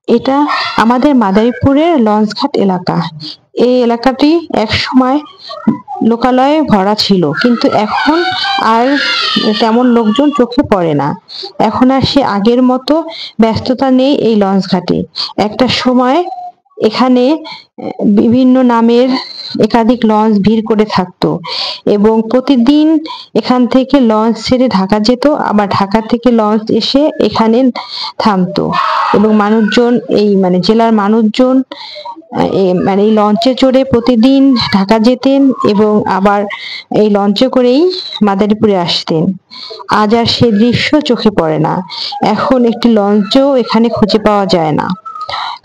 এটা আমাদের মাদারীপুরের লঞ্চঘাট এলাকা। এই এলাকাটি একসময় লোকালয়ে ভরা ছিল, কিন্তু এখন আর তেমন লোকজন চোখে পড়ে না। এখন আর সে আগের মতো ব্যস্ততা নেই এই লঞ্চঘাটে। একটা সময় এখানে বিভিন্ন নামের একাধিক লঞ্চ ভিড় করে থাকতো এবং প্রতিদিন এখান থেকে লঞ্চ ছেড়ে ঢাকা যেত, আবার ঢাকা থেকে লঞ্চ এসে এখানে থামতো এবং মানুষজন জেলার মানুষজন এই লঞ্চে চড়ে প্রতিদিন ঢাকা যেতেন এবং আবার এই লঞ্চে করেই মাদারীপুরে আসতেন। আজ আর সে দৃশ্য চোখে পড়ে না। এখন একটি লঞ্চও এখানে খুঁজে পাওয়া যায় না।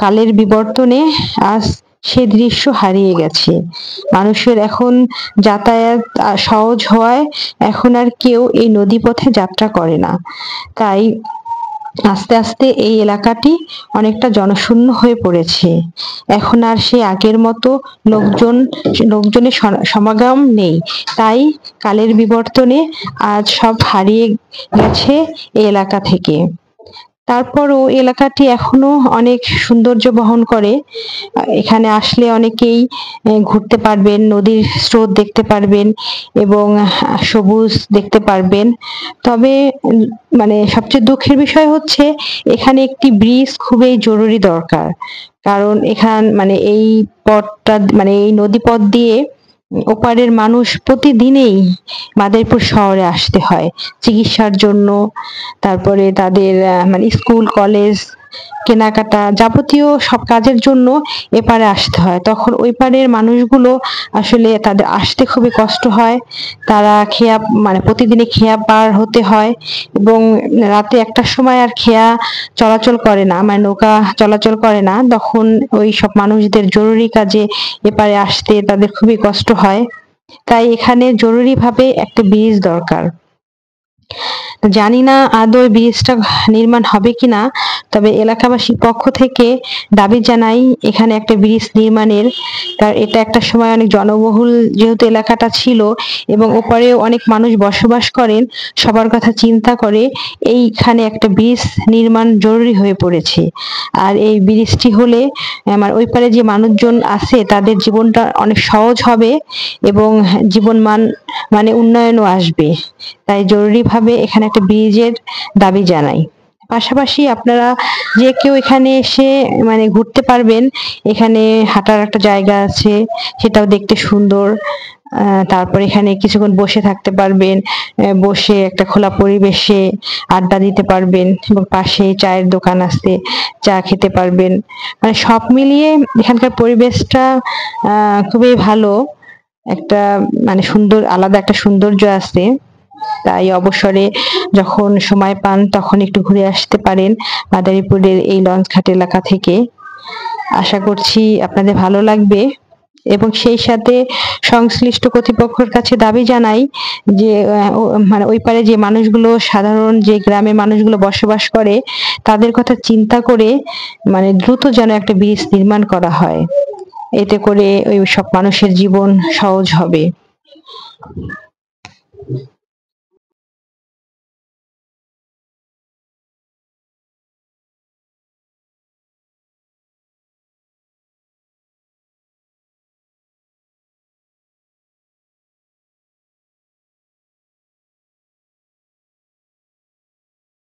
কালের বিবর্তনে আজ সে দৃশ্য হারিয়ে গেছে। মানুষের এখন যাতায়াত সহজ হওয়ায় এখন আর কেউ এই নদীপথে যাত্রা করে না। তাই আস্তে আস্তে এই এলাকাটি অনেকটা জনশূন্য হয়ে পড়েছে। এখন আর সে আগের মতো লোকজনের সমাগম নেই। তাই কালের বিবর্তনে আজ সব হারিয়ে গেছে এই এলাকা থেকে। তারপরও এলাকাটি এখনো অনেক সৌন্দর্য বহন করে। এখানে আসলে অনেকেই ঘুরতে পারবেন, নদীর স্রোত দেখতে পারবেন এবং সবুজ দেখতে পারবেন। তবে সবচেয়ে দুঃখের বিষয় হচ্ছে এখানে একটি ব্রিজ খুবই জরুরি দরকার। কারণ এই পথটা এই নদীপথ দিয়ে ওপারের মানুষ প্রতিদিনেই মাদারীপুর শহরে আসতে হয় চিকিৎসার জন্য, তারপরে তাদের স্কুল কলেজ কেনাকাটা যাবতীয় সব কাজের জন্য এপারে আসতে হয়। তখন ওই পারের মানুষগুলো আসলে তাদের আসতে খুবই কষ্ট হয়। তারা প্রতিদিনে খেয়া পার হতে হয় এবং রাতে একটার সময় আর খেয়া চলাচল করে না, নৌকা চলাচল করে না। তখন ওই সব মানুষদের জরুরি কাজে এপারে আসতে তাদের খুবই কষ্ট হয়। তাই এখানে জরুরিভাবে একটা ব্রিজ দরকার। জানি না আদৌ ব্রিজটা নির্মাণ হবে কিনা, তবে এলাকাবাসীর পক্ষ থেকে দাবি জানাই এখানে একটা ব্রিজ নির্মাণের। কারণ এটা একটা সময় অনেক জনবহুল যেহেতু এলাকাটা ছিল এবং ওপারেও অনেক মানুষ বসবাস করেন, সবার কথা চিন্তা করে এইখানে একটা ব্রিজ নির্মাণ জরুরি হয়ে পড়েছে। আর এই ব্রিজটি হলে ওই পারে যে মানুষজন আছে তাদের জীবনটা অনেক সহজ হবে এবং জীবনমান উন্নয়নও আসবে। তাই জরুরিভাবে এখানে একটা ব্রিজের দাবি জানাই। পাশাপাশি আপনারা যে কেউ এখানে এসে ঘুরতে পারবেন। এখানে হাঁটার একটা জায়গা আছে, সেটাও দেখতে সুন্দর। তারপর এখানে কিছুক্ষণ বসে থাকতে পারবেন, বসে একটা খোলা পরিবেশে আড্ডা দিতে পারবেন এবং পাশে চায়ের দোকান আছে, চা খেতে পারবেন। সব মিলিয়ে এখানকার পরিবেশটা খুবই ভালো। একটা সুন্দর আলাদা একটা সৌন্দর্য আছে। তাই অবসরে যখন সময় পান তখন একটু ঘুরে আসতে পারেন মাদারীপুরের এই লঞ্চঘাট এলাকা থেকে। আশা করছি আপনাদের ভালো লাগবে এবং সেই সাথে সংশ্লিষ্ট কর্তৃপক্ষের কাছে দাবি জানাই যে ওই পারে যে মানুষগুলো, সাধারণ যে গ্রামের মানুষগুলো বসবাস করে, তাদের কথা চিন্তা করে দ্রুত যেন একটা ব্রিজ নির্মাণ করা হয়। এতে করে ওই সব মানুষের জীবন সহজ হবে।